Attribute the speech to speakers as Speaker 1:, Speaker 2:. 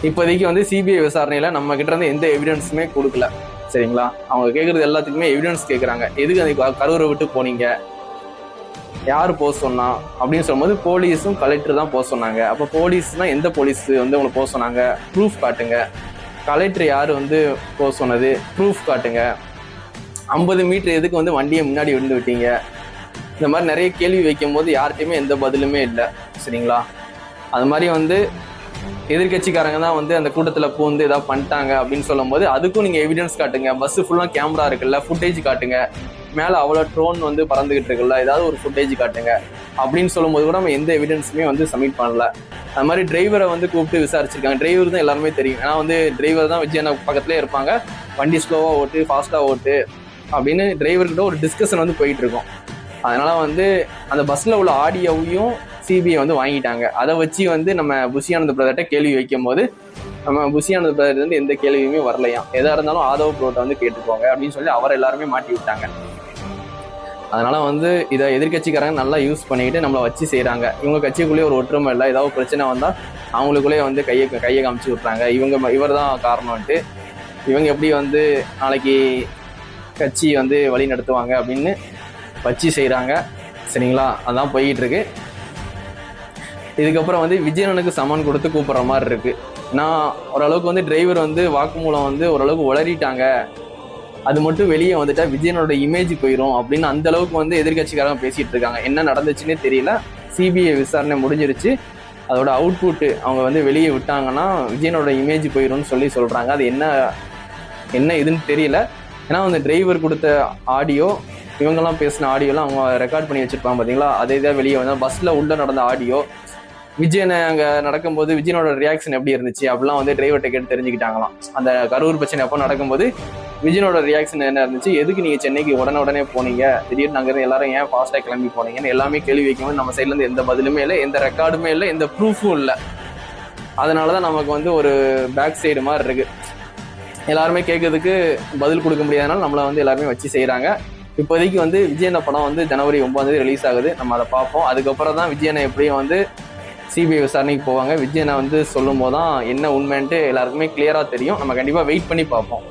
Speaker 1: இப்போதைக்கு வந்து சிபிஐ விசாரணையில் நம்ம கிட்ட இருந்து எந்த எவிடன்ஸுமே கொடுக்கல. சரிங்களா? அவங்க கேட்குறது எல்லாத்துக்குமே எவிடன்ஸ் கேட்குறாங்க. எதுக்கு அந்த கரூரை விட்டு போனீங்க, யார் போக சொன்னா அப்படின்னு சொல்லும்போது போலீஸும் கலெக்டர் தான் போக சொன்னாங்க. அப்போ போலீஸ்னா எந்த போலீஸ் வந்து உங்களை போக சொன்னாங்க, ப்ரூஃப் காட்டுங்க. கலெக்டர் யார் வந்து போக சொன்னது, ப்ரூஃப் காட்டுங்க. 50 மீட்டர் எதுக்கு வந்து வண்டியை முன்னாடி விழுந்து விட்டீங்க. இந்த மாதிரி நிறைய கேள்வி வைக்கும் போது யார்கிட்டையுமே எந்த பதிலுமே இல்லை. சரிங்களா? அது மாதிரி வந்து எதிர்கட்சிக்காரங்க தான் வந்து அந்த கூட்டத்தில் பூந்து ஏதாவது பண்ணிட்டாங்க அப்படின்னு சொல்லும் போது அதுக்கும் நீங்கள் எவிடன்ஸ் காட்டுங்க. பஸ்ஸு ஃபுல்லாக கேமரா இருக்குல்ல, ஃபுட்டேஜ் காட்டுங்க. மேலே அவ்வளோ ட்ரோன் வந்து பறந்துகிட்டு இருக்குல்ல, ஏதாவது ஒரு ஃபுட்டேஜ் காட்டுங்க அப்படின்னு சொல்லும்போது கூட நம்ம எந்த எவிடன்ஸுமே வந்து சப்மிட் பண்ணல. அது மாதிரி டிரைவரை வந்து கூப்பிட்டு விசாரிச்சிருக்காங்க. டிரைவர் தான் எல்லாருமே தெரியும். ஏன்னா வந்து டிரைவர் தான் விஜயண்ணா பக்கத்துலேயே இருப்பாங்க. வண்டி ஸ்லோவாக ஓட்டு, ஃபாஸ்ட்டாக ஓட்டு அப்படின்னு டிரைவர்கிட்ட ஒரு டிஸ்கஷன் வந்து போயிட்டு இருக்கும். அதனால வந்து அந்த பஸ்ஸில் உள்ள ஆடியோவையும் சிபிஐ வந்து வாங்கிட்டாங்க. அதை வச்சு வந்து நம்ம புஷி ஆனந்த் பிரதர்கிட்ட கேள்வி வைக்கும் போது நம்ம புஷி ஆனந்த் பிரதர் வந்து எந்த கேள்வியுமே வரலையாம். எதாக இருந்தாலும் ஆதவ் ப்ரோட்டை வந்து கேட்டுக்கோங்க அப்படின்னு சொல்லி அவரை எல்லாருமே மாட்டி விட்டாங்க. அதனால வந்து இதை எதிர்கட்சிக்காரங்க நல்லா யூஸ் பண்ணிட்டு நம்மளை வச்சு செய்கிறாங்க. இவங்க கட்சிக்குள்ளேயே ஒரு ஒற்றுமை இல்லை. ஏதாவது பிரச்சனை வந்தால் அவங்களுக்குள்ளேயே வந்து கையை காமிச்சு விட்றாங்க. இவர் தான் காரணம்ட்டு. இவங்க எப்படி வந்து நாளைக்கு கட்சி வந்து வழி நடத்துவாங்க அப்படின்னு வச்சு செய்கிறாங்க. சரிங்களா? அதான் போய்கிட்டு இருக்கு. இதுக்கப்புறம் வந்து விஜயனுக்கு சமன் கொடுத்து கூப்பிட்ற மாதிரி இருக்கு. நான் ஓரளவுக்கு வந்து டிரைவர் வந்து வாக்குமூலம் வந்து ஓரளவுக்கு உளறிட்டாங்க, அது மட்டும் வெளியே வந்துட்டா விஜயனோட இமேஜ் போயிடும் அப்படின்னு அந்த அளவுக்கு வந்து எதிர்கட்சிக்காரங்க பேசிட்டு இருக்காங்க. என்ன நடந்துச்சுன்னே தெரியல. சிபிஐ விசாரணை முடிஞ்சிருச்சு. அதோட அவுட்புட் அவங்க வந்து வெளியே விட்டாங்கன்னா விஜயனோட இமேஜ் போயிடும்னு சொல்றாங்க. அது என்ன இதுன்னு தெரியல. ஏன்னா அந்த டிரைவர் கொடுத்த ஆடியோ, இவங்கெல்லாம் பேசின ஆடியோலாம் அவங்க ரெக்கார்ட் பண்ணி வச்சிருப்பாங்க பார்த்தீங்களா, அதே தான் வெளியே வந்தால் பஸ்ஸில் உள்ள நடந்த ஆடியோ, விஜயனை அங்கே நடக்கும்போது விஜயனோட ரியாக்ஷன் எப்படி இருந்துச்சு அப்படிலாம் வந்து டிரைவர்கிட்ட கேட்டு தெரிஞ்சுக்கிட்டாங்களாம். அந்த கரூர் பிரச்சனை அப்போ நடக்கும்போது விஜயனோட ரியாக்ஷன் என்ன இருந்துச்சு, எதுக்கு நீங்கள் சென்னைக்கு உடனே போனீங்க, திடீர்னு அங்கே எல்லாரும் ஏன் ஃபாஸ்ட்டாக கிளம்பி போனீங்கன்னு எல்லாமே கேள்வி வைக்கும்போது நம்ம சைட்லேருந்து எந்த பதிலுமே இல்லை, எந்த ரெக்கார்டுமே இல்லை, எந்த ப்ரூஃபும் இல்லை. அதனால தான் நமக்கு வந்து ஒரு பேக் சைடு மாதிரி இருக்குது. எல்லாருமே கேட்கறதுக்கு பதில் கொடுக்க முடியாதனால நம்மளை வந்து எல்லாருமே வச்சு செய்கிறாங்க. இப்போதைக்கு வந்து விஜயன படம் வந்து ஜனவரி 9 ரிலீஸ் ஆகுது. நம்ம அதை பார்ப்போம். அதுக்கப்புறம் தான் விஜயனை எப்படியும் வந்து சிபிஐ விசாரணைக்கு போவாங்க. விஜயனை வந்து சொல்லும் போது தான் என்ன உண்மைன்ட்டு எல்லாருக்குமே கிளியராக தெரியும். நம்ம கண்டிப்பாக வெயிட் பண்ணி பார்ப்போம்.